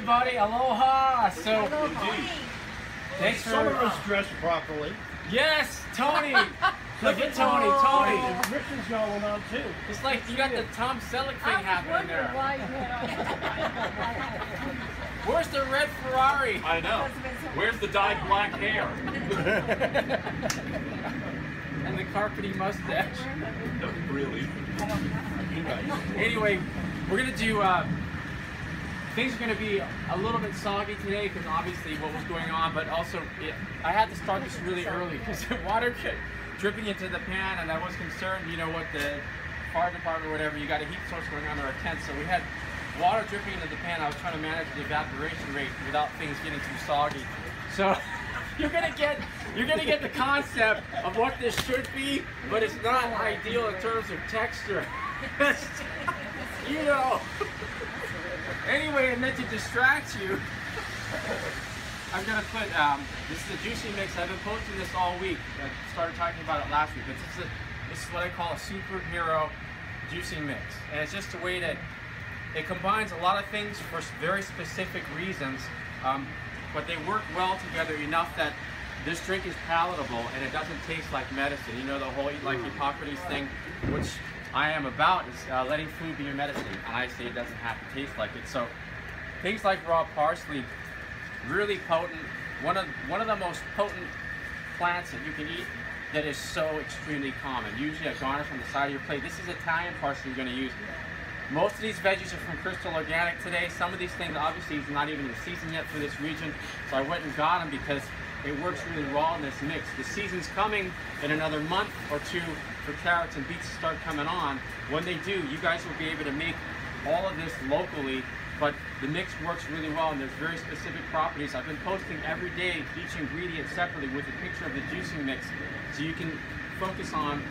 everybody. Aloha. So, thanks for... Someone was dressed properly. Yes, Tony. Look at Tony. Tony. The ribbon's going on too. It's like you got the Tom Selleck thing happening there. Where's the red Ferrari? I know. Where's the dyed black hair? And the carpety mustache. No, really. Anyway, we're going to do... things are going to be a little bit soggy today because obviously what was going on, but also I had to start this really early because the water kept dripping into the pan, and I was concerned, you know, what the fire department or whatever, you got a heat source going on in our tent, so we had water dripping into the pan. I was trying to manage the evaporation rate without things getting too soggy. So you're gonna get the concept of what this should be, but it's not ideal in terms of texture. You know. Anyway, and then to distract you, I'm gonna put, this is a juicy mix. I've been posting this all week. I started talking about it last week, but this is what I call a superhero juicing mix. And it's just a way that it combines a lot of things for very specific reasons, but they work well together enough that this drink is palatable and it doesn't taste like medicine. You know, the whole eat like Hippocrates thing, which I am about, is letting food be your medicine, and I say it doesn't have to taste like it. So things like raw parsley, really potent, one of the most potent plants that you can eat that is so extremely common. Usually a garnish on the side of your plate. This is Italian parsley you're going to use. Most of these veggies are from Crystal Organic today. Some of these things obviously is not even in season yet for this region, so I went and got them because it works really well in this mix. The season's coming in another month or two for carrots and beets to start coming on. When they do, you guys will be able to make all of this locally, but the mix works really well and there's very specific properties. I've been posting every day each ingredient separately with a picture of the juicing mix, so you can focus on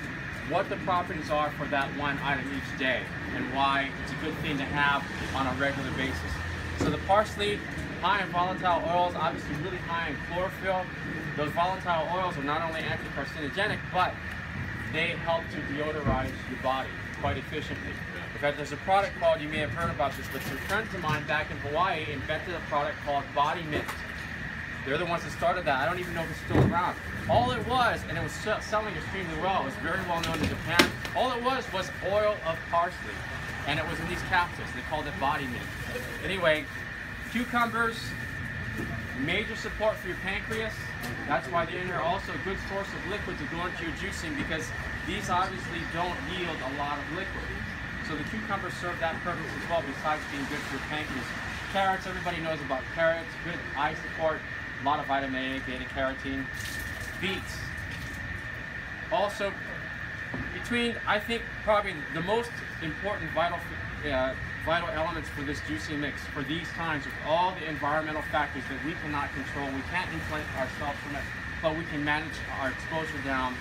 what the properties are for that one item each day and why it's a good thing to have on a regular basis. So the parsley, high in volatile oils, obviously really high in chlorophyll. Those volatile oils are not only anti-carcinogenic, but they help to deodorize your body quite efficiently. In fact, there's a product called, you may have heard about this, but some friends of mine back in Hawaii invented a product called Body Mint. They're the ones that started that. I don't even know if it's still around. All it was, and it was selling extremely well, it was very well known in Japan, all it was oil of parsley. And it was in these capsules. They called it Body Mint. Anyway, cucumbers, major support for your pancreas. That's why they're in here. Also a good source of liquid to go into your juicing because these obviously don't yield a lot of liquid. So the cucumbers serve that purpose as well, besides being good for your pancreas. Carrots, everybody knows about carrots. Good eye support, a lot of vitamin A, beta carotene. Beets. Also, between, I think, probably the most important vital elements for this juicing mix for these times, with all the environmental factors that we cannot control, we can't insulate ourselves from it, but we can manage our exposure down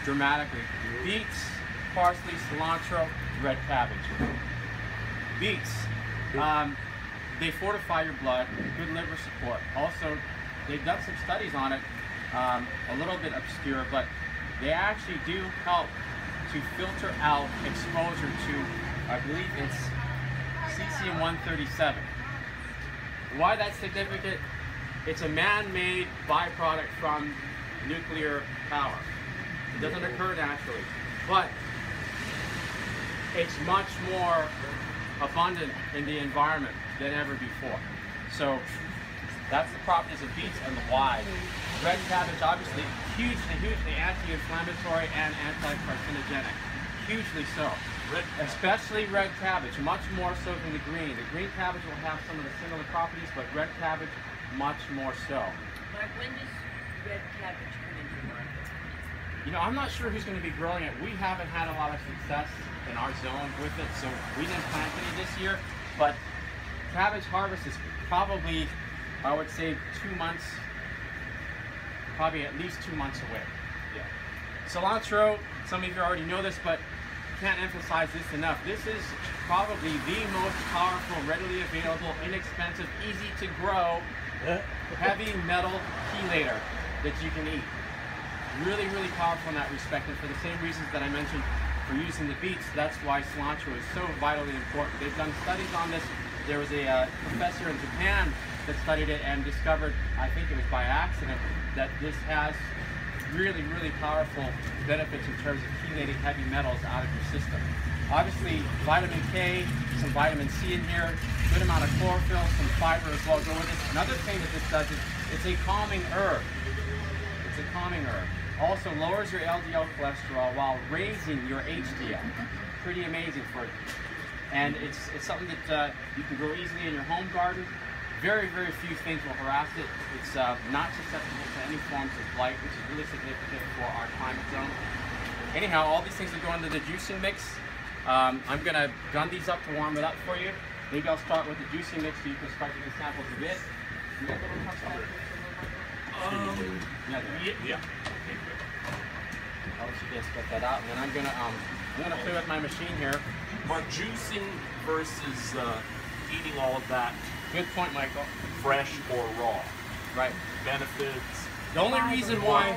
dramatically. Beets, parsley, cilantro, red cabbage. Beets, they fortify your blood, good liver support. Also, they've done some studies on it, a little bit obscure, but they actually do help to filter out exposure to, I believe it's cesium-137. Why that's significant? It's a man-made byproduct from nuclear power. It doesn't occur naturally, but it's much more abundant in the environment than ever before. So that's the properties of beets and the why. Red cabbage, obviously, hugely anti-inflammatory and anti-carcinogenic. Hugely so. Especially red cabbage, much more so than the green. The green cabbage will have some of the similar properties, but red cabbage, much more so. Mark, when does red cabbage come into the market? You know, I'm not sure who's going to be growing it. We haven't had a lot of success in our zone with it, so we didn't plant any this year. But cabbage harvest is probably, I would say, 2 months, probably at least 2 months away. Yeah. Cilantro, some of you already know this, but can't emphasize this enough. This is probably the most powerful, readily available, inexpensive, easy to grow, heavy metal chelator that you can eat. Really, really powerful in that respect, and for the same reasons that I mentioned for using the beets, that's why cilantro is so vitally important. They've done studies on this there was a professor in Japan that studied it and discovered, I think it was by accident, that this has really, really powerful benefits in terms of chelating heavy metals out of your system. Obviously, vitamin K, some vitamin C in here, good amount of chlorophyll, some fiber as well go with it. Another thing that this does is it's a calming herb. It's a calming herb. Also lowers your LDL cholesterol while raising your HDL. Pretty amazing for you. And it's something that you can grow easily in your home garden. Very, very few things will harass it. It's not susceptible to any forms of blight, which is really significant for our climate zone. Anyhow, all these things will go into the juicing mix. I'm going to gun these up to warm it up for you. Maybe I'll start with the juicing mix so you can start getting samples of it. You got a little touch that? Yeah. I'll let you guys get that out, and then I'm gonna play with my machine here. Mark, juicing versus eating all of that Good point, Michael. fresh or raw. Right. Benefits. The only reason why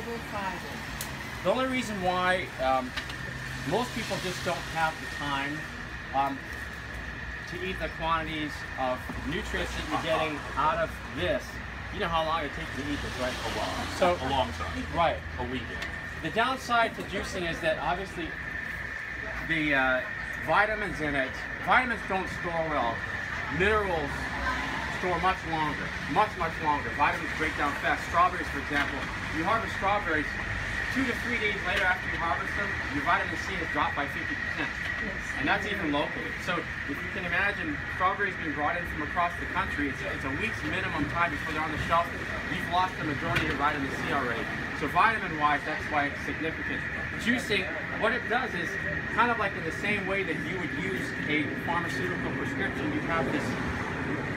most people just don't have the time to eat the quantities of nutrients that you're getting out of this. You know how long it takes to eat this, right? A while. So A long time. right. A weekend. The downside to juicing is that obviously the vitamins in it, vitamins don't store well. Minerals store much longer, much longer. Vitamins break down fast. Strawberries, for example, you harvest strawberries 2 to 3 days later after you harvest them, your vitamin C has dropped by 50%. And that's even locally. So if you can imagine strawberries being brought in from across the country, it's a week's minimum time before they're on the shelf. You've lost the majority of your vitamin C already. So vitamin-wise, that's why it's significant. Juicing, what it does is kind of like in the same way that you would use a pharmaceutical prescription, you have this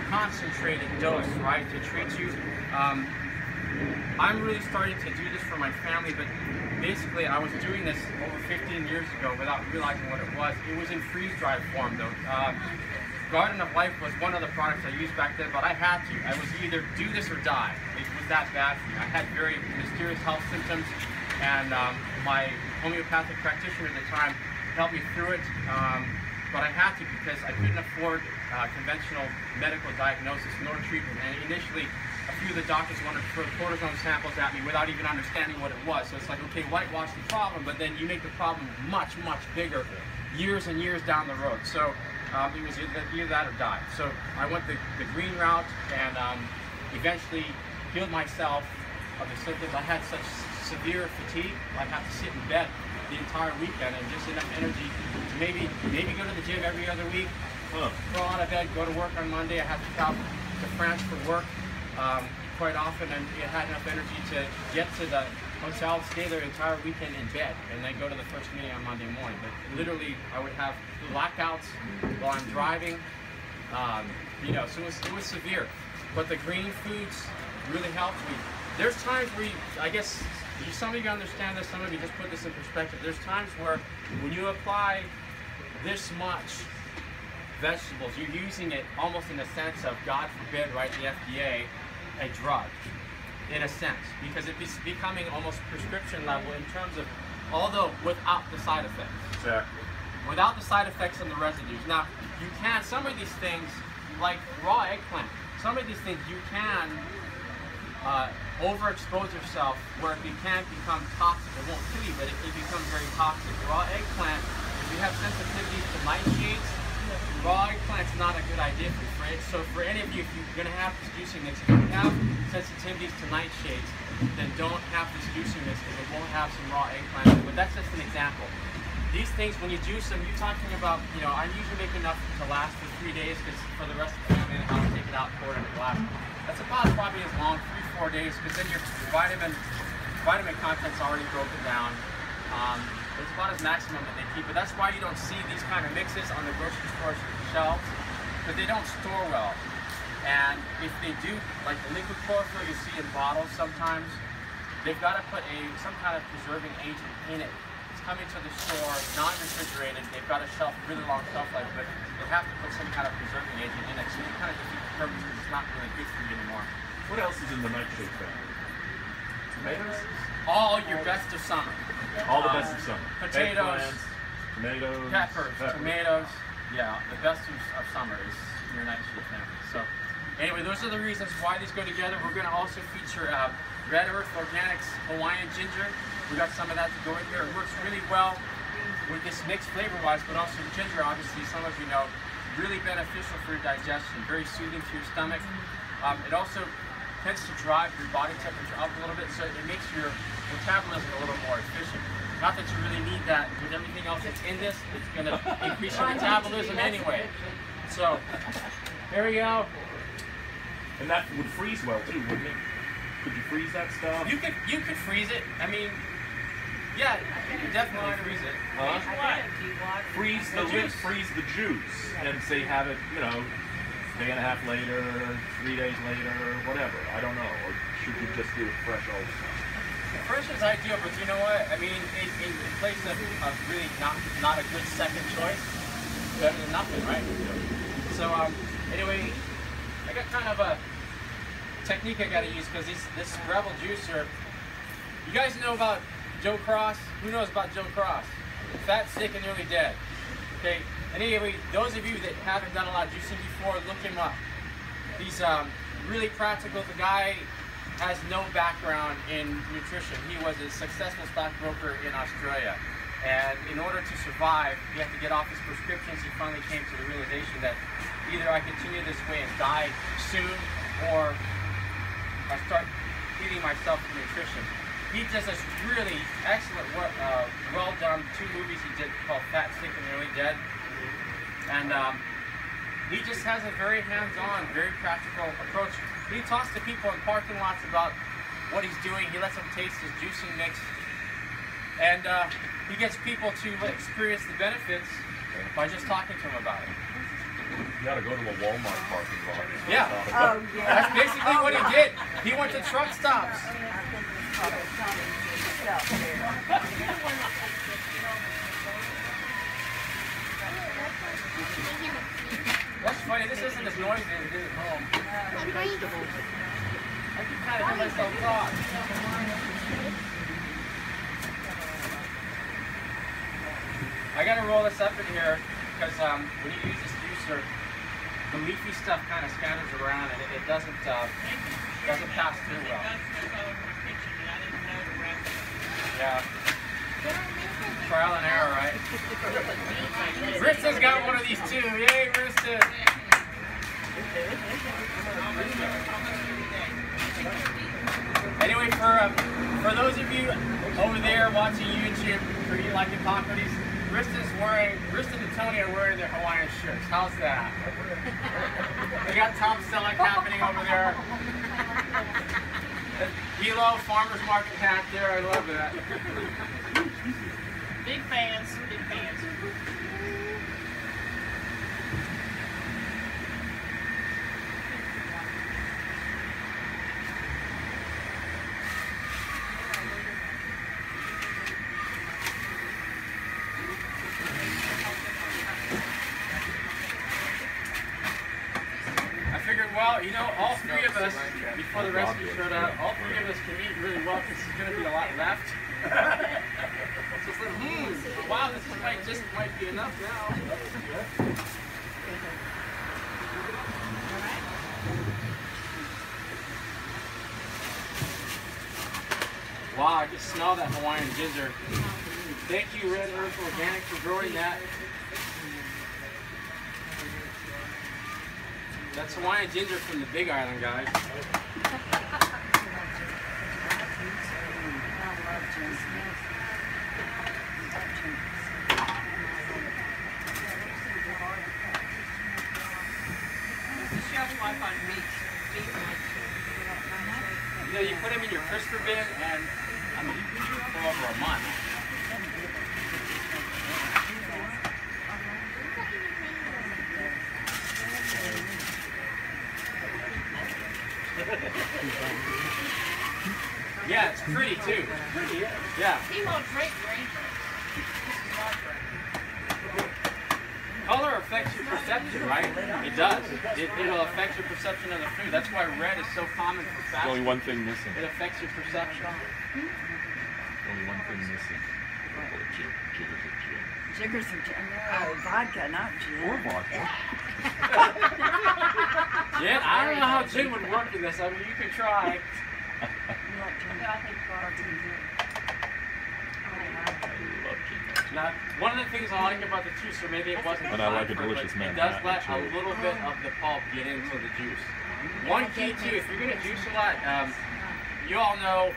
concentrated dose, right, to treat you. I'm really starting to do this for my family, but basically I was doing this over 15 years ago without realizing what it was. It was in freeze-dried form though. Garden of Life was one of the products I used back then, but I had to. I was either do this or die. It was that bad for me. I had very mysterious health symptoms, and my homeopathic practitioner at the time helped me through it, but I had to because I couldn't afford conventional medical diagnosis nor treatment. And initially, a few of the doctors wanted to throw cortisone samples at me without even understanding what it was. So it's like, okay, whitewash the problem, but then you make the problem much bigger years and years down the road. So it was either that or die. So I went the green route and eventually healed myself of the symptoms. I had such severe fatigue, I'd have to sit in bed the entire weekend and just enough energy to maybe go to the gym every other week, crawl out of bed, go to work on Monday. I had to travel to France for work quite often, and I had enough energy to get to the hotel, stay there the entire weekend in bed, and then go to the first meeting on Monday morning. But literally, I would have blackouts while I'm driving. You know, so it was severe. But the green foods really helped me. There's times where I guess some of you understand this, some of you just put this in perspective. There's times where when you apply this much vegetables, you're using it almost in a sense of, God forbid, right, the FDA, a drug, in a sense, because it's becoming almost prescription level in terms of, although without the side effects. Exactly. Without the side effects and the residues. Now, you can, some of these things, like raw eggplant, some of these things you can overexpose yourself where it can become toxic. It won't kill you, but it becomes very toxic. Raw eggplant, if you have sensitivities to nightshades, raw eggplant's not a good idea for you. So for any of you, if you're going to have this juicing mix, if you have sensitivities to nightshades, then don't have this juicing mix because it won't have some raw eggplant. But that's just an example. These things, when you juice them, you're talking about, you know, I usually make enough to last for 3 days because for the rest of the family, I'll take it out, pour it in a glass. That's about probably as long, 3-4 days, because then your vitamin content's already broken down. It's about as maximum that they keep, but that's why you don't see these kind of mixes on the grocery store shelves, because they don't store well. And if they do, like the liquid chlorophyll you see in bottles sometimes, they've got to put some kind of preserving agent in it. It's coming to the store, non-refrigerated, they've got a really long shelf life, but they have to put some kind of preserving agent in it, so you kind of defeat the purpose because it's not really good for you anymore. What else is in the nightshade family? Tomatoes? All your best of summer. All the best of summer. Potatoes, Eggplants, tomatoes, peppers, tomatoes. Yeah, the best of summer is your nightshade family. So anyway, those are the reasons why these go together. We're going to also feature Red Earth Organics Hawaiian ginger. We got some of that to go in here. It works really well with this mix flavor-wise, but also ginger, obviously, some of you know, really beneficial for your digestion, very soothing to your stomach. It also tends to drive your body temperature up a little bit, so it makes your metabolism a little more efficient. Not that you really need that with everything else that's in this. It's going to increase your metabolism anyway. So, there we go. And that would freeze well too, wouldn't it? Could you freeze that stuff? You could freeze it. I mean, yeah, you can definitely freeze it. Freeze the juice, and say have it, you know, day and a half later, 3 days later, whatever. I don't know. Or should you just do it fresh all the time? Fresh is ideal, but you know what? I mean, in place of really not a good second choice, better than nothing, right? So anyway, I got kind of a technique I got to use because this Rebel juicer. You guys know about Joe Cross? Who knows about Joe Cross? Fat, sick, and nearly dead. Okay. Anyway, those of you that haven't done a lot of juicing before, look him up. He's really practical. The guy has no background in nutrition. He was a successful stockbroker in Australia. And in order to survive, he had to get off his prescriptions. He finally came to the realization that either I continue this way and die soon, or I start feeding myself with nutrition. He does this really excellent, well done 2 movies he did called Fat, Sick, and Nearly Dead. And he just has a very hands-on, very practical approach. He talks to people in parking lots about what he's doing. He lets them taste his juicing mix. And he gets people to experience the benefits by just talking to them about it. You gotta go to a Walmart parking lot. Yeah. Oh, yeah. That's basically what he did. He went to truck stops. That's funny. This isn't as noisy as it is at home. I can kind of hear myself talk. I gotta roll this up in here because when you use this juicer, the leafy stuff kind of scatters around and it doesn't pass through well. Yeah. Trial and error, right? Rista's got one of these too. Yay, Rista! Anyway, for those of you over there watching YouTube, for you like the properties, Rista and Tony are wearing their Hawaiian shirts. How's that? They got Tom Selleck happening over there. Hilo Farmers Market hat there. I love that. Big fans, big fans. Well, you know, all 3 of us, before the recipe showed up, all 3 of us can eat really well because there's going to be a lot left. So it's like, wow, this might be enough now. Wow, I can smell that Hawaiian ginger. Thank you, Red Earth Organic, for growing that. That's Hawaiian ginger from the Big Island, guys. You know, you put them in your crisper bin, and I mean, you can for over a month. Yeah, it's pretty too. Yeah. He won't drink rainbow. Color affects your perception, right? It does. It'll affect your perception of the food. That's why red is so common for fast. There's only one thing missing. It affects your perception. Only one thing missing. Jig is a jig. Sugars are vodka, not gin. Or vodka. Gin? I don't know how gin would work in this. I mean, you could try. I love gin. Now, one of the things I like about the juicer, maybe it wasn't And I like a designed for it, delicious but it Manhattan, does let a too. little bit of the pulp get into the juice. One key too, if you're going to juice a lot, you all know,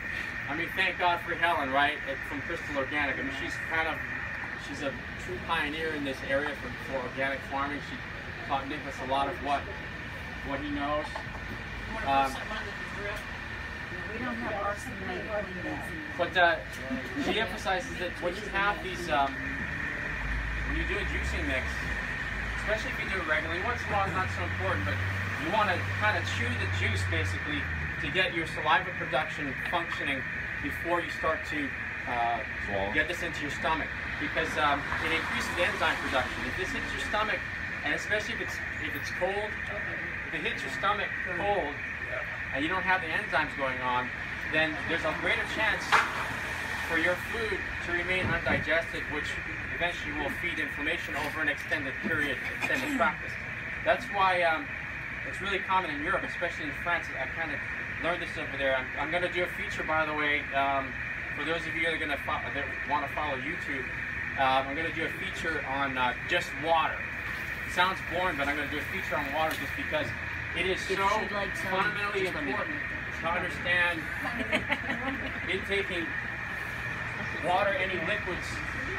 I mean, thank God for Helen, right, from Crystal Organic. I mean, she's a true pioneer in this area for organic farming. She taught Nicholas a lot of what he knows. We don't have arsenal in this. But she emphasizes that when you have these, when you do a juicing mix, especially if you do it regularly, once in a while it's not so important, but you want to kind of chew the juice basically to get your saliva production functioning before you start to get this into your stomach, because it increases enzyme production. If this hits your stomach, and especially if it's cold, if it hits your stomach cold and you don't have the enzymes going on, then there's a greater chance for your food to remain undigested, which eventually will feed inflammation over an extended period, extended practice. That's why it's really common in Europe, especially in France. I kind of learned this over there. I'm going to do a feature, by the way, for those of you that want to follow YouTube. I'm going to do a feature on just water. It sounds boring, but I'm going to do a feature on water just because it is so fundamentally important to understand intaking water, any liquids,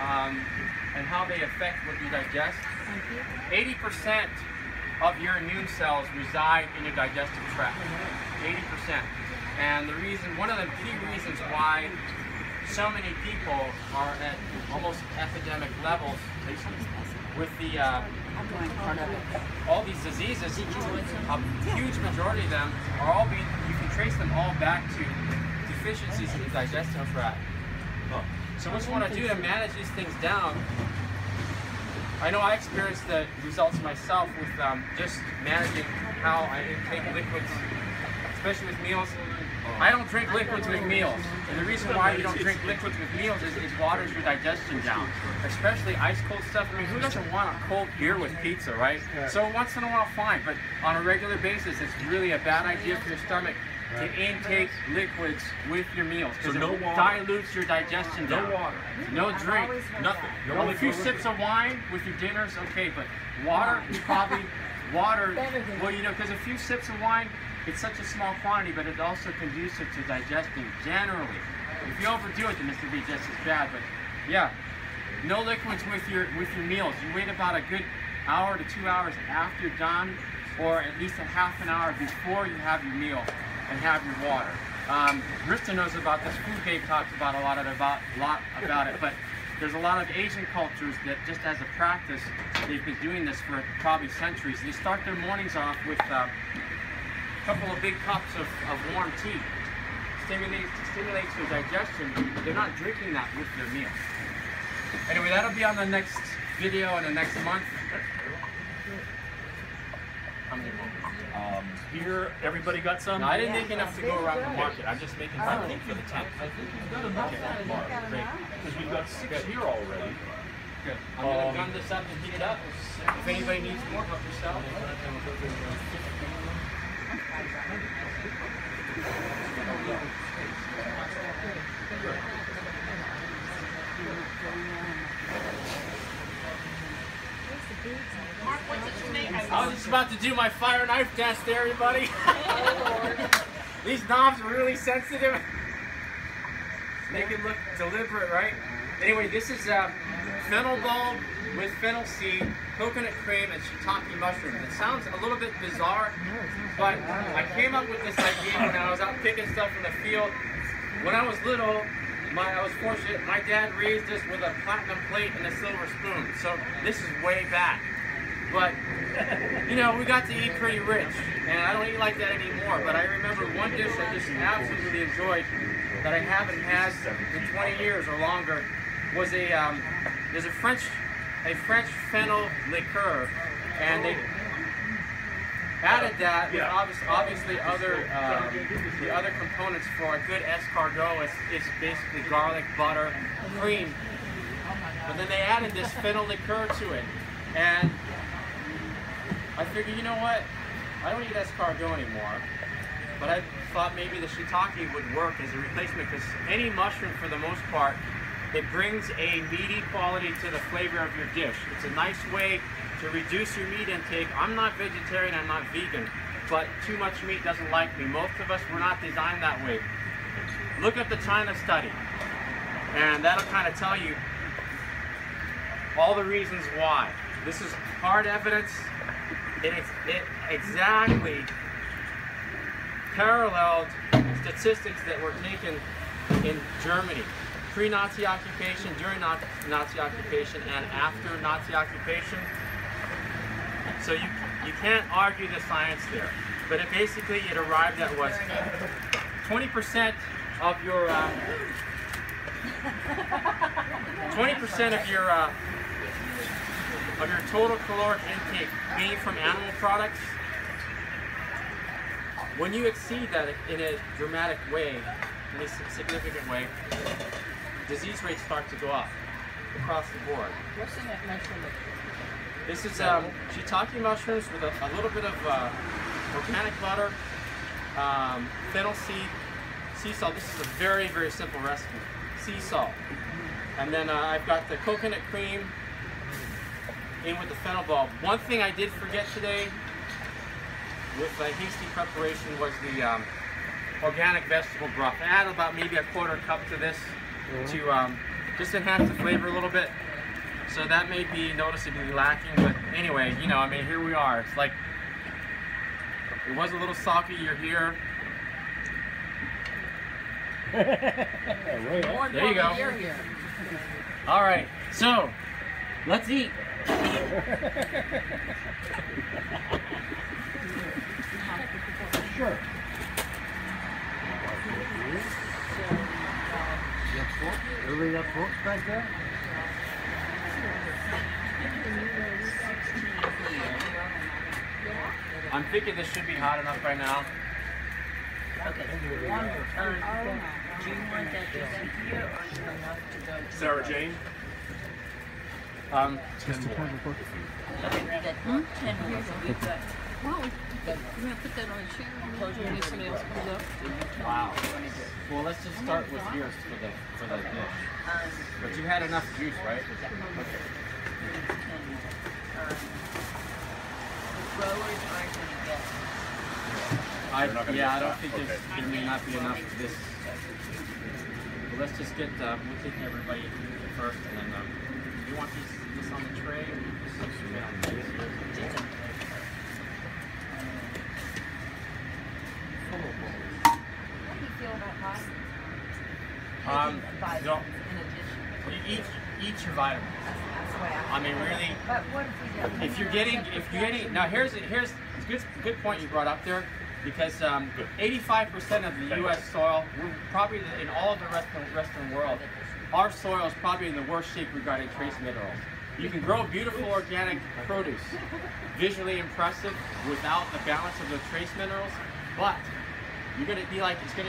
and how they affect what you digest. 80% of your immune cells reside in your digestive tract. 80%. And the reason, one of the key reasons why so many people are at almost epidemic levels with the all these diseases, a huge majority of them are all being, you can trace them all back to deficiencies in the digestive tract. So what you want to do to manage these things down, I know I experienced the results myself with just managing how I intake liquids, especially with meals. I don't drink liquids with meals, and the reason why you don't drink liquids with meals is it waters your digestion down, especially ice cold stuff. I mean, who doesn't want a cold beer with pizza, right? So once in a while, fine, but on a regular basis, it's really a bad idea for your stomach to intake liquids with your meals, because So no it water. dilutes your digestion down. No water. No drink. Nothing. Well, a few sips of wine with your dinners, okay, but water, you probably, water, well, you know, because a few sips of wine, it's such a small quantity, but it's also conducive to digesting generally. If you overdo it, then it's going to be just as bad, but yeah, no liquids with your meals. You wait about a good hour to 2 hours after you're done, or at least a half an hour before you have your meal and have your water. Rista knows about this. Food Babe talks about a lot about it, but there's a lot of Asian cultures that just as a practice, they've been doing this for probably centuries. They start their mornings off with a couple of big cups of warm tea. Stimulates their digestion. They're not drinking that with their meal. Anyway, that'll be on the next video in the next month. Here, everybody got some? No, I didn't make enough to go around the market. I'm just making something for the tent. I think we've got enough, Mark, because we've got 6 here already. Good. I'm going to gun this up and heat it up. If anybody needs more, help yourself. Mark, what did you make? I was just about to do my fire knife dance there, everybody. These knobs are really sensitive. Make it look deliberate, right? Anyway, this is fennel bulb with fennel seed, coconut cream, and shiitake mushrooms. It sounds a little bit bizarre, but I came up with this idea when I was out picking stuff in the field. When I was little, I was fortunate. My dad raised us with a platinum plate and a silver spoon. So this is way back. But, you know, we got to eat pretty rich. And I don't eat like that anymore. But I remember one dish I just absolutely enjoyed that I haven't had in 20 years or longer was there's a French fennel liqueur. And they added that with obviously the other components for a good escargot. It's basically garlic, butter, cream, But then they added this fennel liqueur to it. And I figured, you know what? I don't eat escargot anymore. But I thought maybe the shiitake would work as a replacement because any mushroom, for the most part, it brings a meaty quality to the flavor of your dish. It's a nice way to reduce your meat intake. I'm not vegetarian, I'm not vegan, but too much meat doesn't like me. Most of us were not designed that way. Look at the China study, and that'll kind of tell you all the reasons why. This is hard evidence. It exactly paralleled statistics that were taken in Germany. Pre-Nazi occupation, during Nazi occupation, and after Nazi occupation. So you can't argue the science there. But it basically, it arrived at was 20% of your 20% of your total caloric intake being from animal products. When you exceed that in a dramatic way, in a significant way, disease rates start to go up across the board. What's in that mushroom? This is shiitake mushrooms with a little bit of organic butter, fennel seed, sea salt. This is a very, very simple recipe. Sea salt. And then I've got the coconut cream in with the fennel bulb. One thing I did forget today with hasty preparation was the organic vegetable broth. I add about maybe a quarter cup to this to just enhance the flavor a little bit. So that may be noticeably lacking, but anyway, you know, I mean, here we are. It's like, it was a little soggy, you're here. There you go. All right, so let's eat. Sure. Everybody got forks back there? I'm thinking this should be hot enough right now. Okay. Do you want that to send to you or is it enough to go to Sarah Jane? Okay, we've got 10 minutes. We've got Well, we're going to put that on a chair in case somebody else comes up. Wow. Well, let's just start with yours for the dish. But you had enough juice, right? Okay. growers aren't going to get. I don't think there may not be enough of this. But let's just get, we'll take everybody first, and then you want this on the tray, or you just it on the base here? How do you feel about pasta? No, In addition. you eat your vitamins. That's the way I mean, really. But what if we get? If you're getting now here's a good point you brought up there, because 85% of the U.S. soil, we're probably in all of the Western world, our soil is probably in the worst shape regarding trace minerals. You can grow beautiful organic produce, visually impressive, without the balance of the trace minerals, but it's going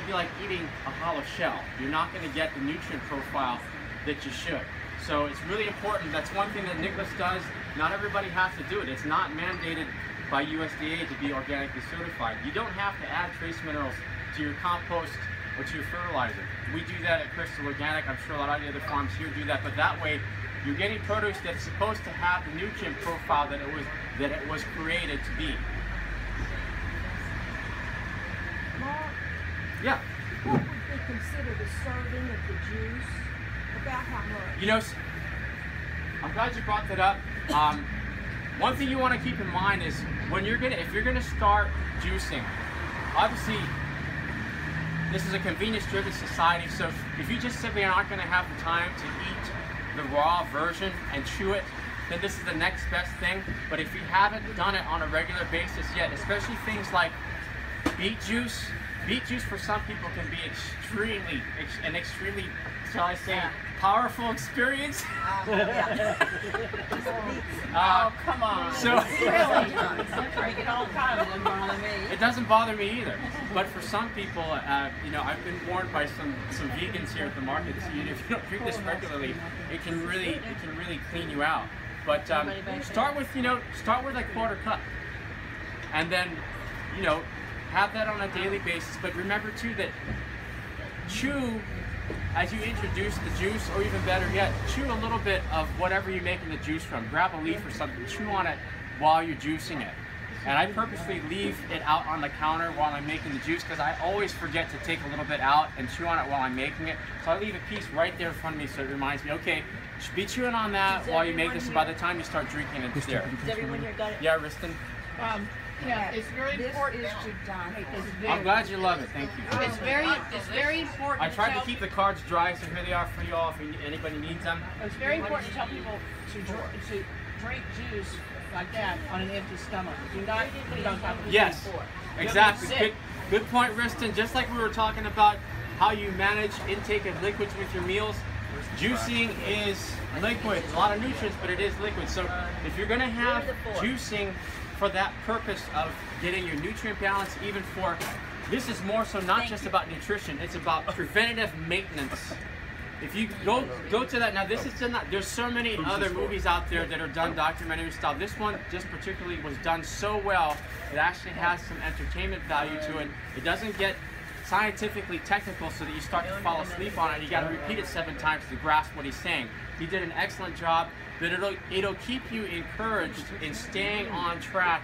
to be like eating a hollow shell. You're not going to get the nutrient profile that you should. So it's really important. That's one thing that Nicholas does. Not everybody has to do it. It's not mandated by USDA to be organically certified. You don't have to add trace minerals to your compost or to your fertilizer. We do that at Crystal Organic. I'm sure a lot of the other farms here do that. But that way, you're getting produce that's supposed to have the nutrient profile that it was created to be. Mark, Yeah. what would they consider the serving of the juice? About how much? You know, I'm glad you brought that up. One thing you want to keep in mind is if you're gonna start juicing, obviously this is a convenience-driven society. So if you just simply aren't going to have the time to eat the raw version and chew it, then this is the next best thing. But if you haven't done it on a regular basis yet, especially things like beet juice, beet juice for some people can be an extremely, shall I say, powerful experience. Oh, come on. So Really? Drink it all the time, it doesn't bother me. it doesn't bother me either. But for some people, you know, I've been warned by some vegans here at the market. So if you don't drink this regularly, it can really clean you out. But start with a quarter cup, and then have that on a daily basis. But remember too that chew as you introduce the juice, or even better yet, chew a little bit of whatever you're making the juice from. Grab a leaf or something, chew on it while you're juicing it. And I purposely leave it out on the counter while I'm making the juice because I always forget to take a little bit out and chew on it while I'm making it. So I leave a piece right there in front of me so it reminds me, okay, should be chewing on that while you make this, and by the time you start drinking it, it's there. Does everyone here got it? Yeah, Riston? Yeah, it's very important. I'm glad you love it, thank you. It's very important. I tried to keep the cards dry, so here they are for you all if anybody needs them. It's very important to tell people to drink juice like that on an empty stomach. Do not put it on top of the Yes, food. exactly. Good point, Riston. Just like we were talking about how you manage intake of liquids with your meals, juicing is liquid. A lot of nutrients, but it is liquid. So if you're going to have juicing for that purpose of getting your nutrient balance, even for, this is more so not just about nutrition, it's about preventative maintenance. If you go to that, now this is not, there's so many other movies out there that are done documentary style. This one just particularly was done so well, it actually has some entertainment value to it. It doesn't get scientifically technical so that you start to fall asleep on it. You got to repeat it 7 times to grasp what he's saying. He did an excellent job, but it'll keep you encouraged in staying on track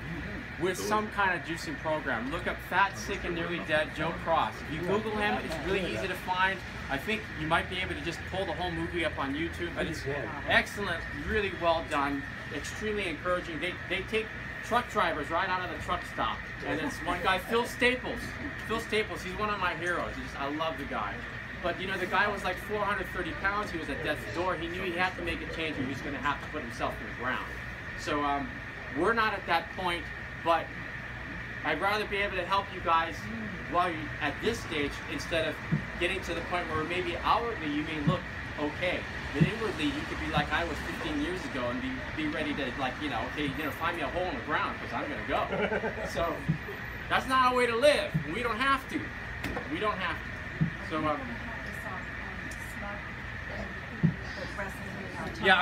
with some kind of juicing program. Look up Fat, Sick, and Nearly Dead, Joe Cross. If you Google him, it's really easy to find. I think you might be able to just pull the whole movie up on YouTube, but it's excellent, really well done, extremely encouraging. They take truck drivers right out of the truck stop, and it's one guy, Phil Staples. Phil Staples, he's one of my heroes. I love the guy. But the guy was like 430 pounds. He was at death's door. He knew he had to make a change, or he was going to have to put himself in the ground. So we're not at that point, but I'd rather be able to help you guys while you're at this stage instead of getting to the point where maybe outwardly you may look okay, but inwardly you could be like I was 15 years ago and be ready to find me a hole in the ground because I'm going to go. So that's not a way to live. We don't have to. We don't have to. So yeah,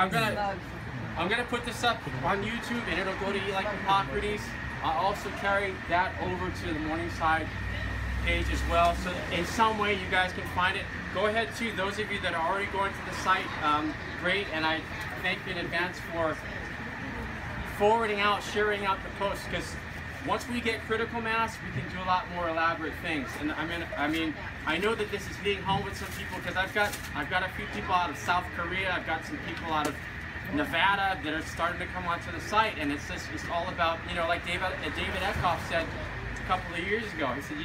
I'm gonna put this up on YouTube and it'll go to you like Hippocrates. I'll also carry that over to the Morningside page as well. So in some way you guys can find it. Go ahead too, those of you that are already going to the site, great, and I thank you in advance for forwarding out, sharing out the posts, because once we get critical mass, we can do a lot more elaborate things. And I know that this is hitting home with some people because I've got a few people out of South Korea, I've got some people out of Nevada that are starting to come onto the site, and it's all about, like David Eckhoff said a couple of years ago. He said,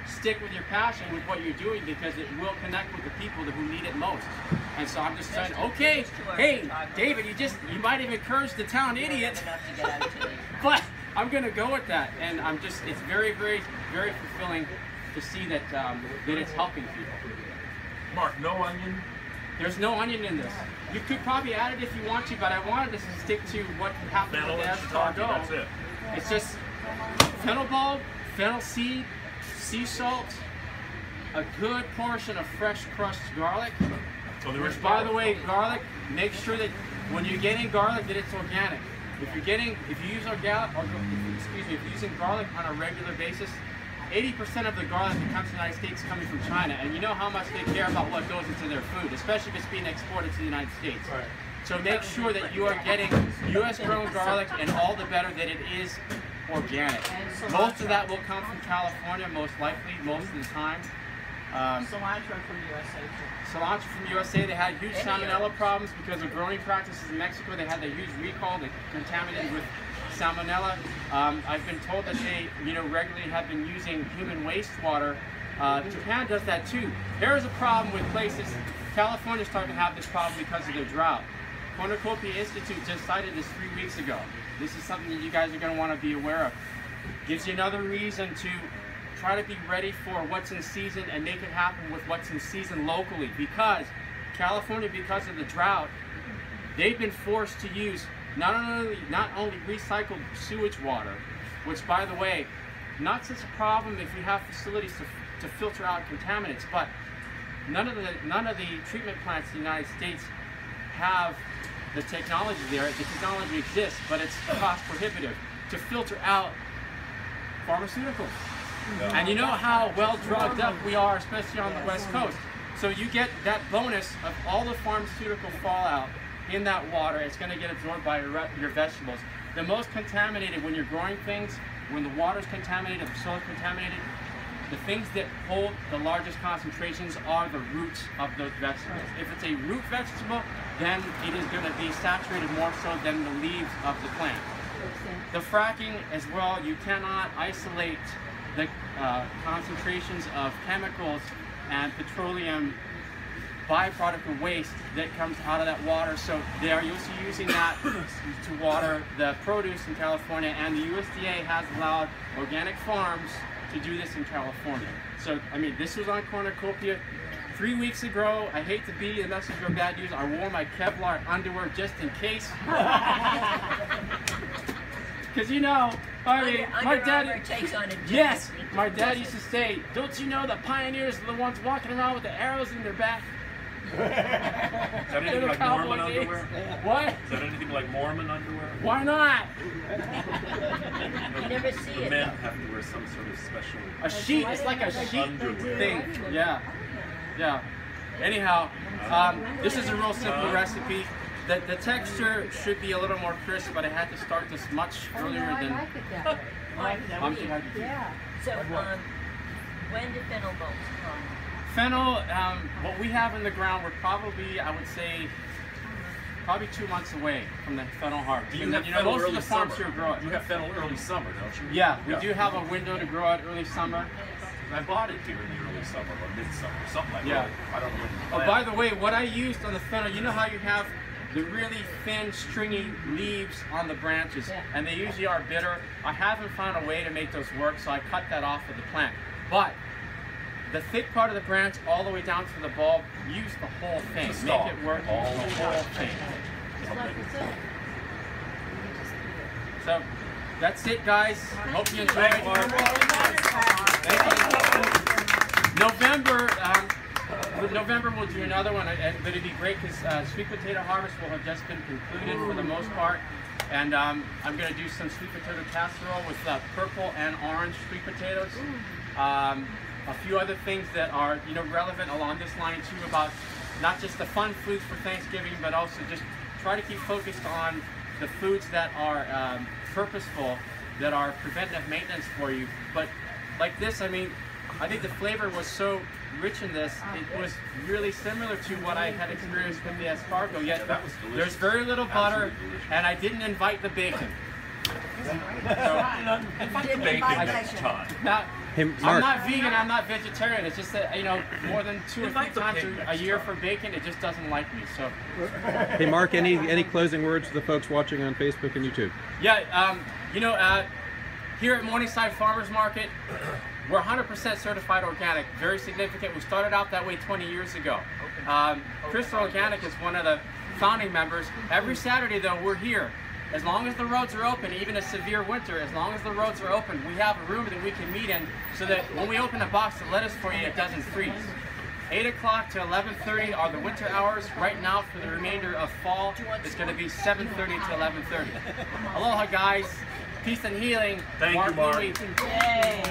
stick with your passion with what you're doing because it will connect with the people who need it most. And so I'm just saying, okay, hey, David, you might have encouraged the town idiot, but I'm gonna go with that, and it's very, very, very fulfilling to see that that it's helping people. Mark, no onion? There's no onion in this. You could probably add it if you want to, but I wanted to stick to what happened with the escargot. That's it. It's just fennel bulb, fennel seed, sea salt, a good portion of fresh crushed garlic. Which, by the way, garlic, make sure that when you're getting garlic that it's organic. If you're using garlic on a regular basis, 80% of the garlic that comes to the United States is coming from China, and you know how much they care about what goes into their food, especially if it's being exported to the United States. Right. So make sure that you are getting U.S. grown garlic, and all the better that it is organic. Most of that will come from California, most likely, most of the time. Cilantro from USA too. Cilantro from USA, they had huge salmonella problems because of growing practices in Mexico. They had a huge recall that contaminated with salmonella. I've been told that they, regularly have been using human wastewater. Japan does that too. There is a problem with places. California's starting to have this problem because of their drought. Cornucopia Institute just cited this 3 weeks ago. This is something that you guys are going to want to be aware of. Gives you another reason to try to be ready for what's in season and make it happen with what's in season locally, because California, because of the drought, they've been forced to use not only recycled sewage water, which, by the way, not such a problem if you have facilities to filter out contaminants, but none of the treatment plants in the United States have the technology there. The technology exists, but it's cost prohibitive to filter out pharmaceuticals. And you know how well drugged up we are, especially on the West Coast. So you get that bonus of all the pharmaceutical fallout in that water. It's going to get absorbed by your vegetables. The most contaminated, when you're growing things, when the water's contaminated, the soil's contaminated, the things that hold the largest concentrations are the roots of those vegetables. If it's a root vegetable, then it is going to be saturated more so than the leaves of the plant. The fracking as well, you cannot isolate the concentrations of chemicals and petroleum byproduct of waste that comes out of that water. So they are used to using that to water the produce in California, and the USDA has allowed organic farms to do this in California. So, I mean, this was on cornucopia 3 weeks ago. I hate to be the messenger of bad news. I wore my Kevlar underwear just in case. Because, you know, I mean, my dad, yes, my dad used to say, don't you know the pioneers are the ones walking around with the arrows in their back? Is that anything like Mormon underwear? What? Is that anything like Mormon underwear? Why not? You never see The it. men have to wear some sort of special... A sheet, it's like a sheet underwear. thing. Yeah, yeah. Anyhow, this is a real simple recipe. The texture should be a little more crisp, but I had to start this much earlier than... Yeah. So, when did fennel bulbs come? Fennel, what we have in the ground, we're probably, I would say, probably 2 months away from the fennel harvest. You have fennel most of early the farms summer. here grow it. You have fennel early summer, don't you? Yeah, we do have a window to grow it early summer. I bought it here in the early summer or midsummer, something like Yeah. that. I don't know. Oh, by the way, what I used on the fennel, you know how you have the really thin, stringy leaves on the branches, and they usually are bitter. I haven't found a way to make those work, so I cut that off of the plant. But the thick part of the branch all the way down to the bulb, use the whole thing. Make it work, the whole thing. So that's it, guys. Hope you enjoyed. November we'll do another one, but it'd be great because sweet potato harvest will have just been concluded for the most part, and I'm going to do some sweet potato casserole with purple and orange sweet potatoes. A few other things that are, you know, relevant along this line too, about not just the fun foods for Thanksgiving, but also just try to keep focused on the foods that are purposeful, that are preventive maintenance for you. But like this, I mean, I think the flavor was so rich in this, it was really similar to what I had experienced with the escargot, yet there's very little butter, and I didn't invite the bacon. Invite the bacon next time. Now, Hey, I'm Mark. not vegan, I'm not vegetarian. It's just that, you know, more than 2 or 3 Invite the times pig a next year time. for bacon, it just doesn't like me. So, Hey, Mark, any closing words to the folks watching on Facebook and YouTube? yeah, you know, here at Morningside Farmers Market, we're 100% certified organic. Very significant. We started out that way 20 years ago. Crystal Organic is one of the founding members. Every Saturday, though, we're here. As long as the roads are open, even a severe winter, as long as the roads are open, we have a room that we can meet in so that when we open a box of lettuce for you, it doesn't freeze. 8 o'clock to 11:30 are the winter hours. Right now, for the remainder of fall, it's going to be 7:30 to 11:30. Aloha, guys. Peace and healing. Thank you, Mark. Lui. Yay!